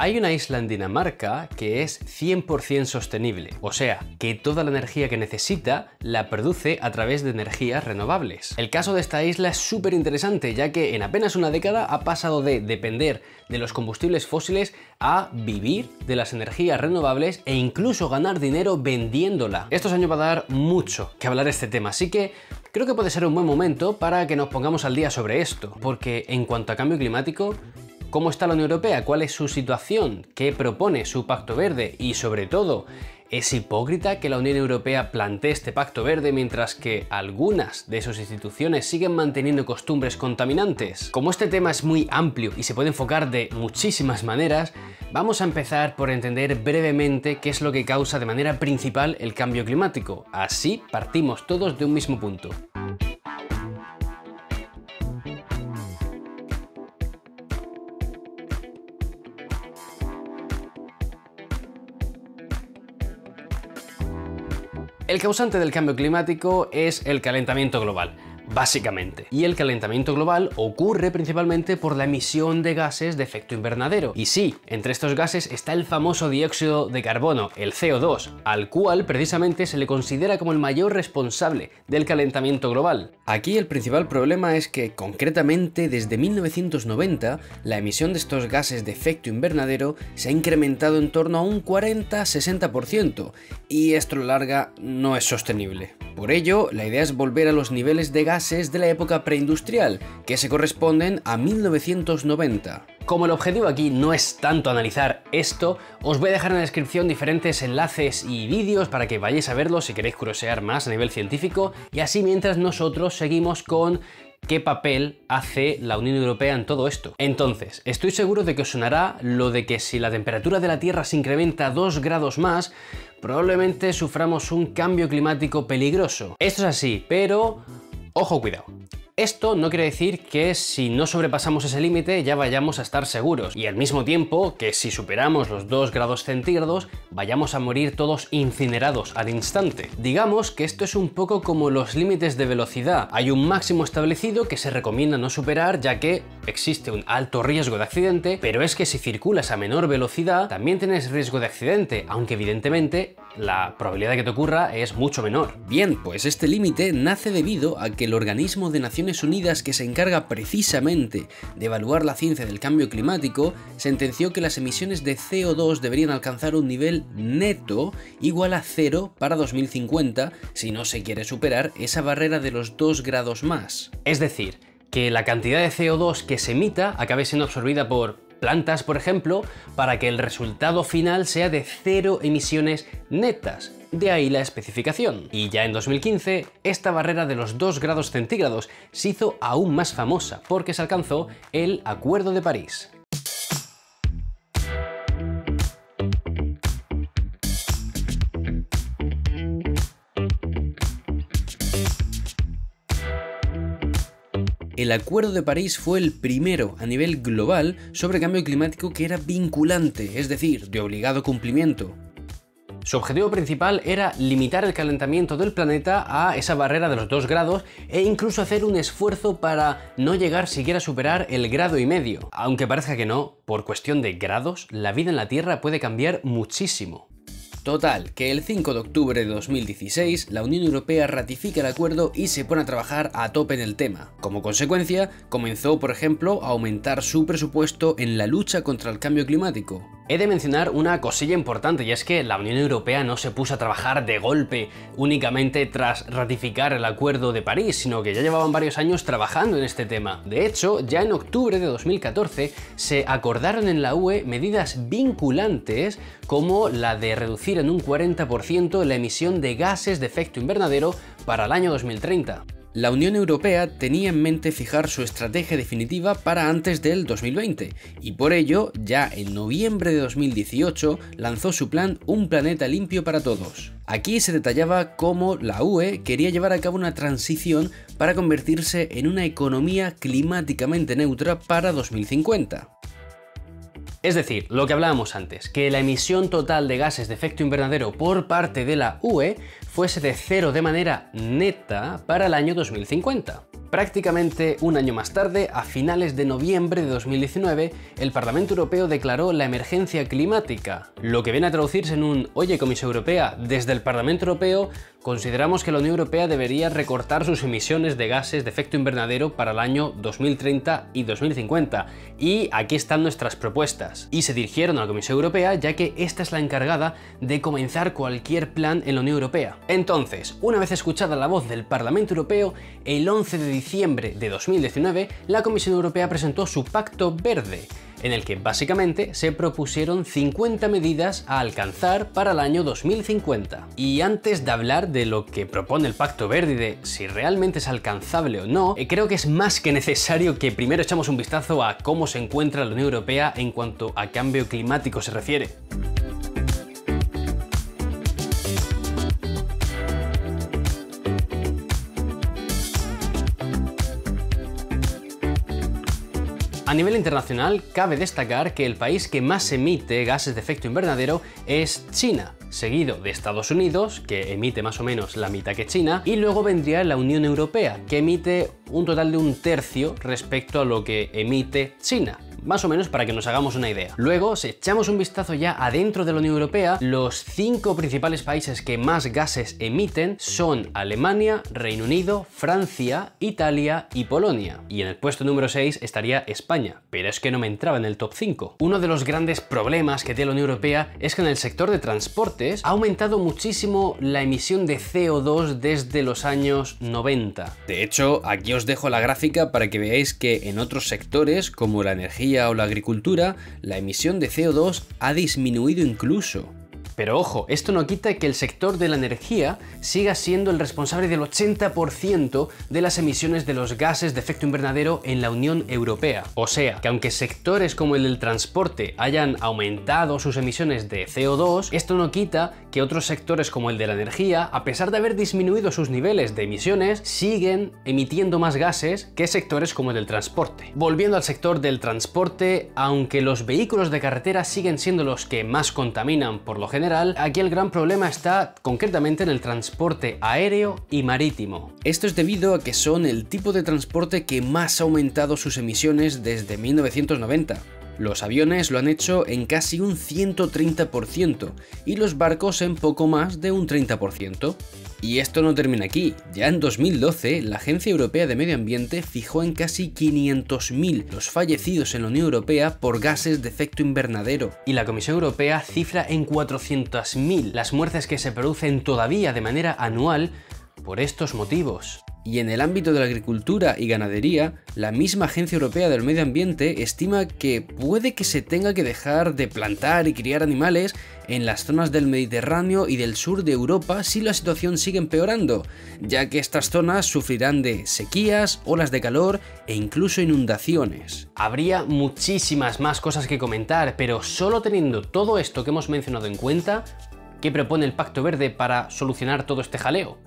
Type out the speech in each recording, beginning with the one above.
Hay una isla en Dinamarca que es 100% sostenible, o sea, que toda la energía que necesita la produce a través de energías renovables. El caso de esta isla es súper interesante, ya que en apenas una década ha pasado de depender de los combustibles fósiles a vivir de las energías renovables e incluso ganar dinero vendiéndola. Estos años va a dar mucho que hablar de este tema, así que creo que puede ser un buen momento para que nos pongamos al día sobre esto, porque en cuanto a cambio climático, ¿cómo está la Unión Europea? ¿Cuál es su situación? ¿Qué propone su Pacto Verde? Y sobre todo, ¿es hipócrita que la Unión Europea plantee este Pacto Verde mientras que algunas de sus instituciones siguen manteniendo costumbres contaminantes? Como este tema es muy amplio y se puede enfocar de muchísimas maneras, vamos a empezar por entender brevemente qué es lo que causa de manera principal el cambio climático. Así partimos todos de un mismo punto. El causante del cambio climático es el calentamiento global, básicamente. Y el calentamiento global ocurre principalmente por la emisión de gases de efecto invernadero. Y sí, entre estos gases está el famoso dióxido de carbono, el CO2, al cual precisamente se le considera como el mayor responsable del calentamiento global. Aquí el principal problema es que, concretamente, desde 1990, la emisión de estos gases de efecto invernadero se ha incrementado en torno a un 40-60%, y esto a la larga no es sostenible. Por ello, la idea es volver a los niveles de gases de la época preindustrial, que se corresponden a 1990. Como el objetivo aquí no es tanto analizar esto, os voy a dejar en la descripción diferentes enlaces y vídeos para que vayáis a verlos si queréis curiosear más a nivel científico, y así mientras nosotros seguimos con qué papel hace la Unión Europea en todo esto. Entonces, estoy seguro de que os sonará lo de que si la temperatura de la Tierra se incrementa 2 grados más, probablemente suframos un cambio climático peligroso. Esto es así, pero ojo, cuidado. Esto no quiere decir que si no sobrepasamos ese límite ya vayamos a estar seguros, y al mismo tiempo que si superamos los 2 grados centígrados vayamos a morir todos incinerados al instante. Digamos que esto es un poco como los límites de velocidad. Hay un máximo establecido que se recomienda no superar, ya que existe un alto riesgo de accidente, pero es que si circulas a menor velocidad también tienes riesgo de accidente, aunque evidentemente la probabilidad de que te ocurra es mucho menor. Bien, pues este límite nace debido a que el organismo de Naciones Unidas, que se encarga precisamente de evaluar la ciencia del cambio climático, sentenció que las emisiones de CO2 deberían alcanzar un nivel neto igual a 0 para 2050 si no se quiere superar esa barrera de los 2 grados más. Es decir, que la cantidad de CO2 que se emita acabe siendo absorbida por plantas, por ejemplo, para que el resultado final sea de 0 emisiones netas. De ahí la especificación. Y ya en 2015, esta barrera de los 2 grados centígrados se hizo aún más famosa porque se alcanzó el Acuerdo de París. El Acuerdo de París fue el primero a nivel global sobre cambio climático que era vinculante, es decir, de obligado cumplimiento. Su objetivo principal era limitar el calentamiento del planeta a esa barrera de los 2 grados e incluso hacer un esfuerzo para no llegar siquiera a superar el 1,5 grados. Aunque parezca que no, por cuestión de grados, la vida en la Tierra puede cambiar muchísimo. Total, que el 5 de octubre de 2016 la Unión Europea ratifica el acuerdo y se pone a trabajar a tope en el tema. Como consecuencia, comenzó, por ejemplo, a aumentar su presupuesto en la lucha contra el cambio climático. He de mencionar una cosilla importante, y es que la Unión Europea no se puso a trabajar de golpe únicamente tras ratificar el Acuerdo de París, sino que ya llevaban varios años trabajando en este tema. De hecho, ya en octubre de 2014 se acordaron en la UE medidas vinculantes como la de reducir en un 40% la emisión de gases de efecto invernadero para el año 2030. La Unión Europea tenía en mente fijar su estrategia definitiva para antes del 2020, y por ello, ya en noviembre de 2018, lanzó su plan Un planeta limpio para todos. Aquí se detallaba cómo la UE quería llevar a cabo una transición para convertirse en una economía climáticamente neutra para 2050. Es decir, lo que hablábamos antes, que la emisión total de gases de efecto invernadero por parte de la UE fuese de 0 de manera neta para el año 2050. Prácticamente un año más tarde, a finales de noviembre de 2019, el Parlamento Europeo declaró la emergencia climática, lo que viene a traducirse en un «Oye, Comisión Europea, desde el Parlamento Europeo consideramos que la Unión Europea debería recortar sus emisiones de gases de efecto invernadero para el año 2030 y 2050, y aquí están nuestras propuestas». Y se dirigieron a la Comisión Europea, ya que esta es la encargada de comenzar cualquier plan en la Unión Europea. Entonces, una vez escuchada la voz del Parlamento Europeo, el 11 de diciembre de 2019, la Comisión Europea presentó su Pacto Verde, en el que básicamente se propusieron 50 medidas a alcanzar para el año 2050. Y antes de hablar de lo que propone el Pacto Verde y de si realmente es alcanzable o no, creo que es más que necesario que primero echamos un vistazo a cómo se encuentra la Unión Europea en cuanto a cambio climático se refiere. A nivel internacional, cabe destacar que el país que más emite gases de efecto invernadero es China, seguido de Estados Unidos, que emite más o menos la mitad que China, y luego vendría la Unión Europea, que emite un total de 1/3 respecto a lo que emite China. Más o menos para que nos hagamos una idea. Luego, si echamos un vistazo ya adentro de la Unión Europea, los 5 principales países que más gases emiten son Alemania, Reino Unido, Francia, Italia y Polonia. Y en el puesto número 6 estaría España, pero es que no me entraba en el top 5. Uno de los grandes problemas que tiene la Unión Europea es que en el sector de transportes ha aumentado muchísimo la emisión de CO2 desde los años 90. De hecho, aquí os dejo la gráfica para que veáis que en otros sectores, como la energía o la agricultura, la emisión de CO2 ha disminuido incluso. Pero ojo, esto no quita que el sector de la energía siga siendo el responsable del 80% de las emisiones de los gases de efecto invernadero en la Unión Europea. O sea, que aunque sectores como el del transporte hayan aumentado sus emisiones de CO2, esto no quita que otros sectores como el de la energía, a pesar de haber disminuido sus niveles de emisiones, siguen emitiendo más gases que sectores como el del transporte. Volviendo al sector del transporte, aunque los vehículos de carretera siguen siendo los que más contaminan por lo general, aquí el gran problema está concretamente en el transporte aéreo y marítimo. Esto es debido a que son el tipo de transporte que más ha aumentado sus emisiones desde 1990. Los aviones lo han hecho en casi un 130% y los barcos en poco más de un 30%. Y esto no termina aquí. Ya en 2012, la Agencia Europea de Medio Ambiente fijó en casi 500.000 los fallecidos en la Unión Europea por gases de efecto invernadero. Y la Comisión Europea cifra en 400.000 las muertes que se producen todavía de manera anual por estos motivos. Y en el ámbito de la agricultura y ganadería, la misma Agencia Europea del Medio Ambiente estima que puede que se tenga que dejar de plantar y criar animales en las zonas del Mediterráneo y del sur de Europa si la situación sigue empeorando, ya que estas zonas sufrirán de sequías, olas de calor e incluso inundaciones. Habría muchísimas más cosas que comentar, pero solo teniendo todo esto que hemos mencionado en cuenta, ¿qué propone el Pacto Verde para solucionar todo este jaleo?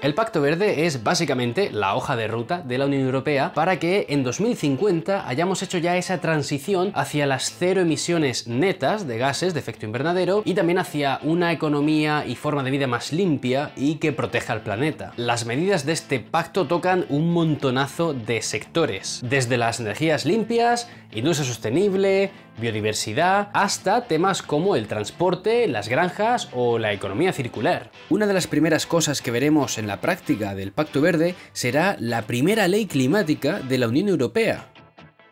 El Pacto Verde es básicamente la hoja de ruta de la Unión Europea para que en 2050 hayamos hecho ya esa transición hacia las cero emisiones netas de gases de efecto invernadero y también hacia una economía y forma de vida más limpia y que proteja al planeta. Las medidas de este pacto tocan un montonazo de sectores, desde las energías limpias, industria sostenible, biodiversidad, hasta temas como el transporte, las granjas o la economía circular. Una de las primeras cosas que veremos en la práctica del Pacto Verde será la primera ley climática de la Unión Europea.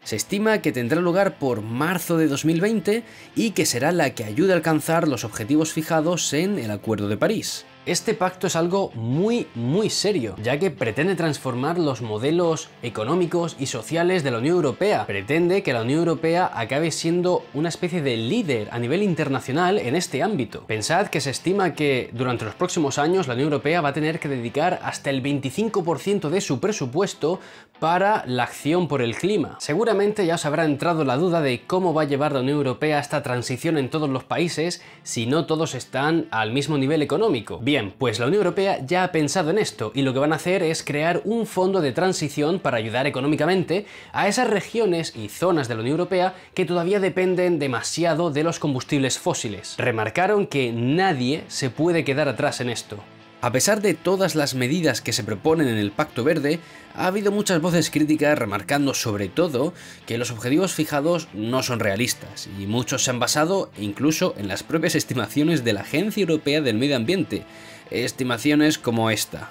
Se estima que tendrá lugar por marzo de 2020 y que será la que ayude a alcanzar los objetivos fijados en el Acuerdo de París. Este pacto es algo muy serio, ya que pretende transformar los modelos económicos y sociales de la Unión Europea. Pretende que la Unión Europea acabe siendo una especie de líder a nivel internacional en este ámbito. Pensad que se estima que durante los próximos años la Unión Europea va a tener que dedicar hasta el 25% de su presupuesto para la acción por el clima. Seguramente ya os habrá entrado la duda de cómo va a llevar la Unión Europea esta transición en todos los países si no todos están al mismo nivel económico. Bien, pues la Unión Europea ya ha pensado en esto y lo que van a hacer es crear un fondo de transición para ayudar económicamente a esas regiones y zonas de la Unión Europea que todavía dependen demasiado de los combustibles fósiles. Remarcaron que nadie se puede quedar atrás en esto. A pesar de todas las medidas que se proponen en el Pacto Verde, ha habido muchas voces críticas remarcando sobre todo que los objetivos fijados no son realistas y muchos se han basado incluso en las propias estimaciones de la Agencia Europea del Medio Ambiente, estimaciones como esta.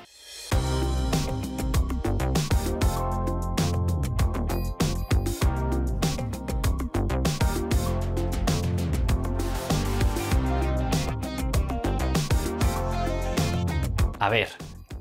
A ver,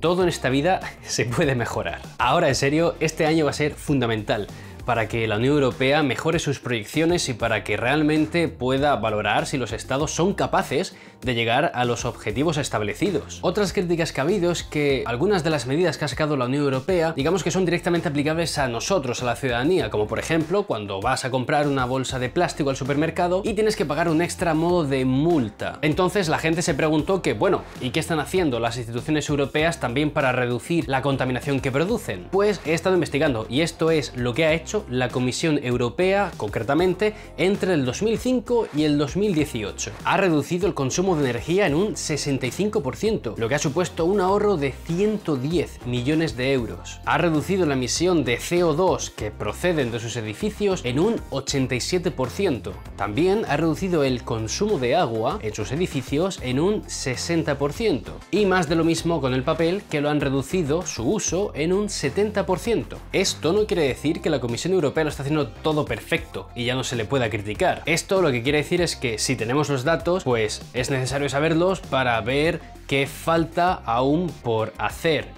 todo en esta vida se puede mejorar. Ahora en serio, este año va a ser fundamental para que la Unión Europea mejore sus proyecciones y para que realmente pueda valorar si los estados son capaces de llegar a los objetivos establecidos. Otras críticas que ha habido es que algunas de las medidas que ha sacado la Unión Europea, digamos que son directamente aplicables a nosotros, a la ciudadanía, como por ejemplo cuando vas a comprar una bolsa de plástico al supermercado y tienes que pagar un extra a modo de multa. Entonces la gente se preguntó que, bueno, ¿y qué están haciendo las instituciones europeas también para reducir la contaminación que producen? Pues he estado investigando y esto es lo que ha hecho la Comisión Europea, concretamente, entre el 2005 y el 2018. Ha reducido el consumo de energía en un 65%, lo que ha supuesto un ahorro de 110 millones de euros. Ha reducido la emisión de CO2 que proceden de sus edificios en un 87%. También ha reducido el consumo de agua en sus edificios en un 60%. Y más de lo mismo con el papel, que lo han reducido su uso en un 70%. Esto no quiere decir que la Comisión Europea lo está haciendo todo perfecto y ya no se le pueda criticar. Esto lo que quiere decir es que si tenemos los datos, pues es necesario saberlos para ver qué falta aún por hacer.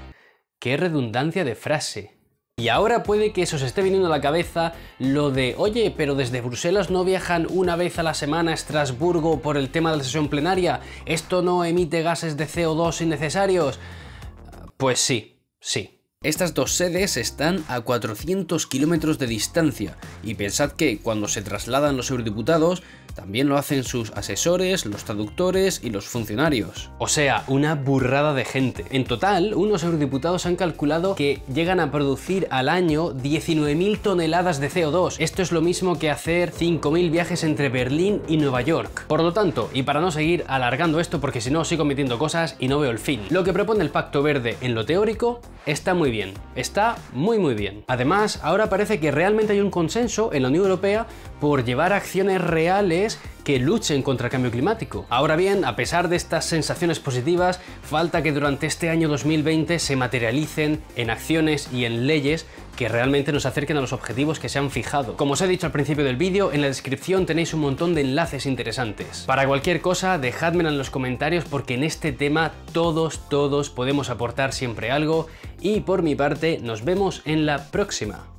¡Qué redundancia de frase! Y ahora puede que se os esté viniendo a la cabeza lo de, oye, pero desde Bruselas no viajan una vez a la semana a Estrasburgo por el tema de la sesión plenaria. ¿Esto no emite gases de CO2 innecesarios? Pues sí, sí. Estas dos sedes están a 400 kilómetros de distancia y pensad que cuando se trasladan los eurodiputados también lo hacen sus asesores, los traductores y los funcionarios. O sea, una burrada de gente. En total, unos eurodiputados han calculado que llegan a producir al año 19.000 toneladas de CO2. Esto es lo mismo que hacer 5.000 viajes entre Berlín y Nueva York. Por lo tanto, y para no seguir alargando esto porque si no sigo metiendo cosas y no veo el fin, lo que propone el Pacto Verde en lo teórico está muy bien. Está muy bien. Además, ahora parece que realmente hay un consenso en la Unión Europea por llevar acciones reales que luchen contra el cambio climático. Ahora bien, a pesar de estas sensaciones positivas, falta que durante este año 2020 se materialicen en acciones y en leyes que realmente nos acerquen a los objetivos que se han fijado. Como os he dicho al principio del vídeo, en la descripción tenéis un montón de enlaces interesantes. Para cualquier cosa, dejádmelo en los comentarios porque en este tema todos podemos aportar siempre algo y por mi parte nos vemos en la próxima.